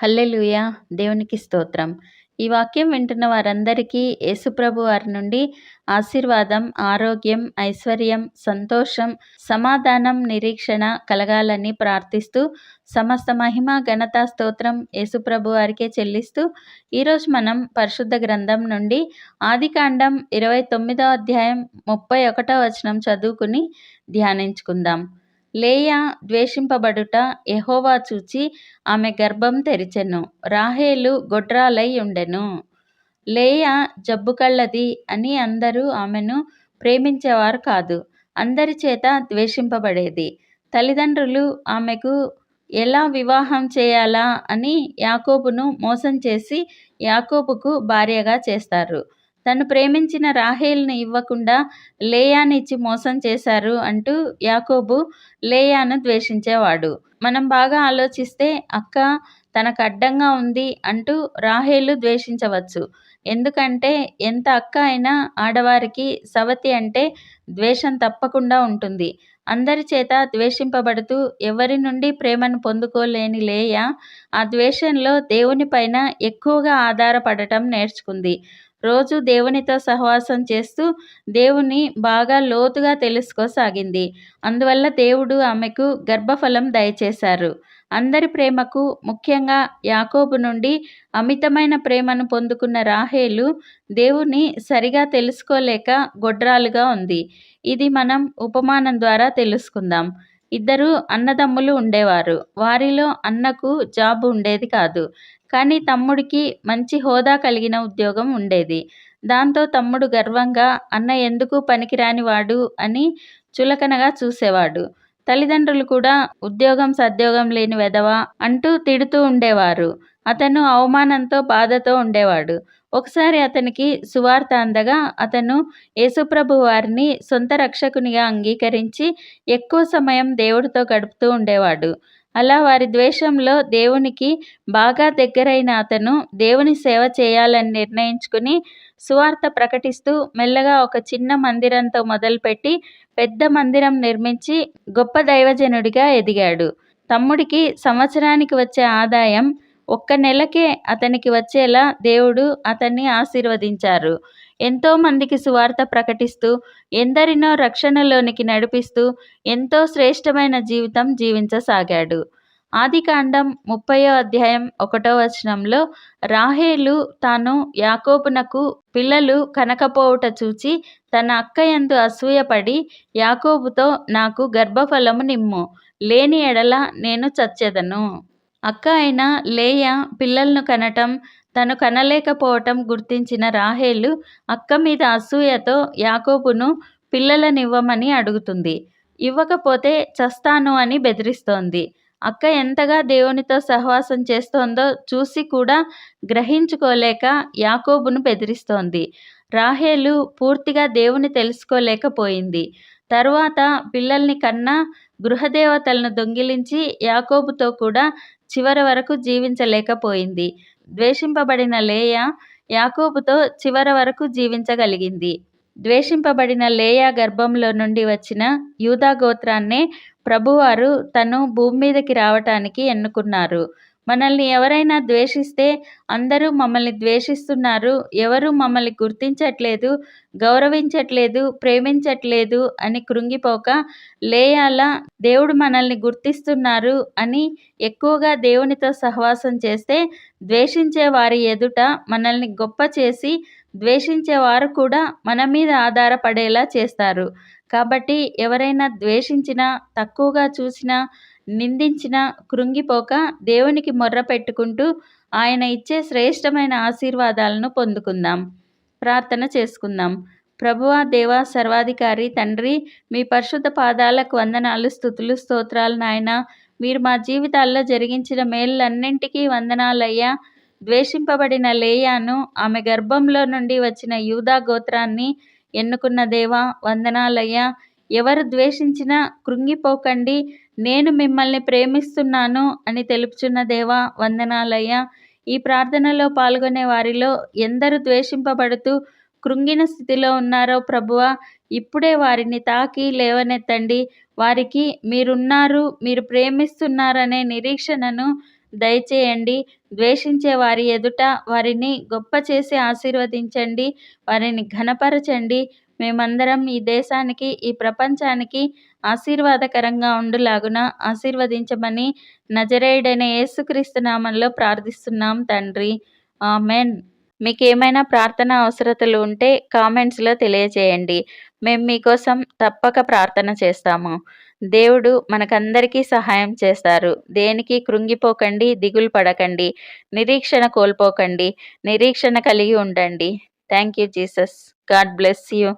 హల్లెలూయా! దేవునికి స్తోత్రం. ఈ వాక్యం వింటున్న వారందరికీ యేసుప్రభు వారి నుండి ఆశీర్వాదం, ఆరోగ్యం, ఐశ్వర్యం, సంతోషం, సమాధానం, నిరీక్షణ కలగాలని ప్రార్థిస్తూ సమస్త మహిమ, ఘనత, స్తోత్రం యేసుప్రభు వారికే చెల్లిస్తూ ఈరోజు మనం పరిశుద్ధ గ్రంథం నుండి ఆదికాండం 29వ అధ్యాయం 31వ వచనం చదువుకుని ధ్యానించుకుందాం. లేయా ద్వేషింపబడుట యెహోవా చూచి ఆమె గర్భం తెరిచెను. రాహేలు గొడ్రాలై ఉండెను. లేయా జబ్బు కళ్ళది అని అందరూ ఆమెను ప్రేమించేవారు కాదు. అందరి చేత ద్వేషింపబడేది. తల్లిదండ్రులు ఆమెకు ఎలా వివాహం చేయాలా అని యాకోబును మోసం చేసి యాకోబుకు భార్యగా చేస్తారు. తను ప్రేమించిన రాహేలును ఇవ్వకుండా లేయానిచ్చి మోసం చేశారు అంటూ యాకోబు లేయాను ద్వేషించేవాడు. మనం బాగా ఆలోచిస్తే అక్క తనకు అడ్డంగా ఉంది అంటూ రాహేలు ద్వేషించవచ్చు. ఎందుకంటే ఎంత అక్క అయినా ఆడవారికి సవతి అంటే ద్వేషం తప్పకుండా ఉంటుంది. అందరి చేత ద్వేషింపబడుతూ ఎవరి నుండి ప్రేమను పొందుకోలేని లేయా ఆ ద్వేషంలో దేవుని పైన ఎక్కువగా ఆధారపడటం నేర్చుకుంది. రోజు దేవునితో సహవాసం చేస్తూ దేవుని బాగా లోతుగా తెలుసుకోసాగింది. అందువల్ల దేవుడు ఆమెకు గర్భఫలం దయచేశారు. అందరి ప్రేమకు, ముఖ్యంగా యాకోబు నుండి అమితమైన ప్రేమను పొందుకున్న రాహేలు దేవుని సరిగా తెలుసుకోలేక గొడ్రాలుగా ఉంది. ఇది మనం ఉపమానం ద్వారా తెలుసుకుందాం. ఇద్దరు అన్నదమ్ములు ఉండేవారు. వారిలో అన్నకు జాబ్ ఉండేది కాదు. కానీ తమ్ముడికి మంచి హోదా కలిగిన ఉద్యోగం ఉండేది. దాంతో తమ్ముడు గర్వంగా అన్న ఎందుకు పనికిరాని వాడు అని చులకనగా చూసేవాడు. తల్లిదండ్రులు కూడా ఉద్యోగం సద్యోగం లేని వెధవ అంటూ తిడుతూ ఉండేవారు. అతను అవమానంతో బాధతో ఉండేవాడు. ఒకసారి అతనికి సువార్త అందగా అతను యేసుప్రభు వారిని సొంత రక్షకునిగా అంగీకరించి ఎక్కువ సమయం దేవుడితో గడుపుతూ ఉండేవాడు. అలా వారి ద్వేషంలో దేవునికి బాగా దగ్గరైన అతను దేవుని సేవ చేయాలని నిర్ణయించుకుని సువార్త ప్రకటిస్తూ మెల్లగా ఒక చిన్న మందిరంతో మొదలుపెట్టి పెద్ద మందిరం నిర్మించి గొప్ప దైవజనుడిగా ఎదిగాడు. తమ్ముడికి సంవత్సరానికి వచ్చే ఆదాయం ఒక్క నెలకే అతనికి వచ్చేలా దేవుడు అతన్ని ఆశీర్వదించారు. ఎంతో మందికి సువార్త ప్రకటిస్తూ ఎందరినో రక్షణలోనికి నడిపిస్తూ ఎంతో శ్రేష్టమైన జీవితం జీవించసాగాడు. ఆదికాండం 30వ అధ్యాయం 1వ వచనంలో రాహేలు తాను యాకోబునకు పిల్లలు కనకపోవుట చూచి తన అక్కయందు అసూయపడి యాకోబుతో నాకు గర్భఫలము నిమ్ము, లేని ఎడల నేను చచ్చెదను. అక్క అయిన లేయా పిల్లలను కనటం తను కనలేకపోవటం గుర్తించిన రాహేలు అక్క మీద అసూయతో యాకోబును పిల్లలనివ్వమని అడుగుతుంది. ఇవ్వకపోతే చస్తాను అని బెదిరిస్తోంది. అక్క ఎంతగా దేవునితో సహవాసం చేస్తోందో చూసి కూడా గ్రహించుకోలేక యాకోబును బెదిరిస్తోంది. రాహేలు పూర్తిగా దేవుని తెలుసుకోలేకపోయింది. తరువాత పిల్లల్ని కన్నా గృహదేవతలను దొంగిలించి యాకోబుతో కూడా చివరి వరకు జీవించలేకపోయింది. ద్వేషింపబడిన లేయా యాకోబుతో చివరి వరకు జీవించగలిగింది. ద్వేషింపబడిన లేయా గర్భంలో నుండి వచ్చిన యూదా గోత్రాన్నే ప్రభువారు తను భూమి మీదకి రావటానికి ఎన్నుకున్నారు. మనల్ని ఎవరైనా ద్వేషిస్తే అందరూ మమ్మల్ని ద్వేషిస్తున్నారు, ఎవరూ మమ్మల్ని గుర్తించట్లేదు, గౌరవించట్లేదు, ప్రేమించట్లేదు అని కృంగిపోక లేయాలా దేవుడు మనల్ని గుర్తిస్తున్నారు అని ఎక్కువగా దేవునితో సహవాసం చేస్తే ద్వేషించే వారి ఎదుట మనల్ని గొప్ప చేసి ద్వేషించేవారు కూడా మన మీద ఆధారపడేలా చేస్తారు. కాబట్టి ఎవరైనా ద్వేషించినా, తక్కువగా చూసినా, నిందించినా కృంగిపోక దేవునికి మొర్ర పెట్టుకుంటూ ఆయన ఇచ్చే శ్రేష్టమైన ఆశీర్వాదాలను పొందుకుందాం. ప్రార్థన చేసుకుందాం. ప్రభువా, దేవా, సర్వాధికారి తండ్రి, మీ పరిశుద్ధ పాదాలకు వందనాలు, స్తుతులు, స్తోత్రాలు నాయనా. మీరు మా జీవితాల్లో జరిగించిన మేలులన్నింటికీ వందనాలయ్యా. ద్వేషింపబడిన లేయాను, ఆమె గర్భంలో నుండి వచ్చిన యూదా గోత్రాన్ని ఎన్నుకున్న దేవా వందనాలయ్యా. ఎవరు ద్వేషించినా కృంగిపోకండి, నేను మిమ్మల్ని ప్రేమిస్తున్నాను అని తెలుపుచున్న దేవా వందనాలయ్యా. ఈ ప్రార్థనలో పాల్గొనే వారిలో ఎందరు ద్వేషింపబడుతూ కృంగిన స్థితిలో ఉన్నారో ప్రభువా, ఇప్పుడే వారిని తాకి లేవనెత్తండి. వారికి మీరున్నారు, మీరు ప్రేమిస్తున్నారనే నిరీక్షణను దయచేయండి. ద్వేషించే వారి ఎదుట వారిని గొప్ప చేసి ఆశీర్వదించండి. వారిని ఘనపరచండి. మేమందరం ఈ దేశానికి, ఈ ప్రపంచానికి ఆశీర్వాదకరంగా ఉండులాగున ఆశీర్వదించమని నజరేయుడైన యేసుక్రీస్తు నామంలో ప్రార్థిస్తున్నాం తండ్రి. ఆమెన్. మీకేమైనా ప్రార్థన అవసరతలు ఉంటే కామెంట్స్‌లో తెలియచేయండి. మేము మీకోసం తప్పక ప్రార్థన చేస్తాము. దేవుడు మనకందరికీ సహాయం చేస్తారు. దేనికి కృంగిపోకండి, దిగులు పడకండి, నిరీక్షణ కోల్పోకండి, నిరీక్షణ కలిగి ఉండండి. Thank you Jesus. God bless you.